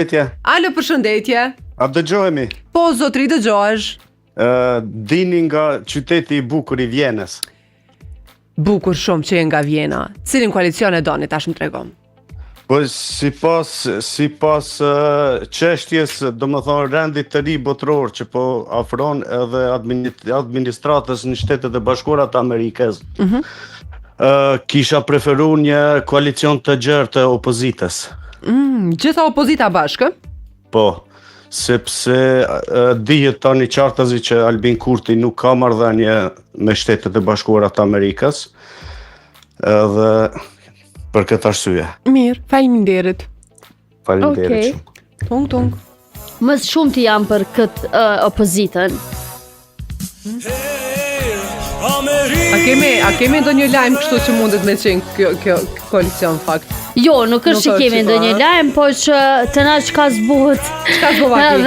Alo, përshëndetje. A dëgjohemi? Po, zotri, dëgjohesh. Dini nga qyteti i bukur i Vjenës. Bukur shumë që je nga Vjena. Cilin koalicion e doni, tash më tregom. Po sipas çështjes, domethënë rendit të ri botror që po afron edhe administratës në Shtetet e Bashkuara të Amerikës. Kisha preferuar një koalicion të gjerë të opozitës. Gjitha opozita bashkë? Po, sepse dihet tani qartazi që Albin Kurti nuk ka marrëdhënie me Shtetet e Bashkuara të Amerikës, edhe për këtë arsye. Mirë, faleminderit. Faleminderit shumë. Tung. Më shumë të jam për këtë opozitën. A kemi ndonjë lajm kështu që mundet me qenë kjo koalicion fakt? Jo, nuk është që kemi ndonjë lajm, po që të na çka zbuhet. Çka zbuhet?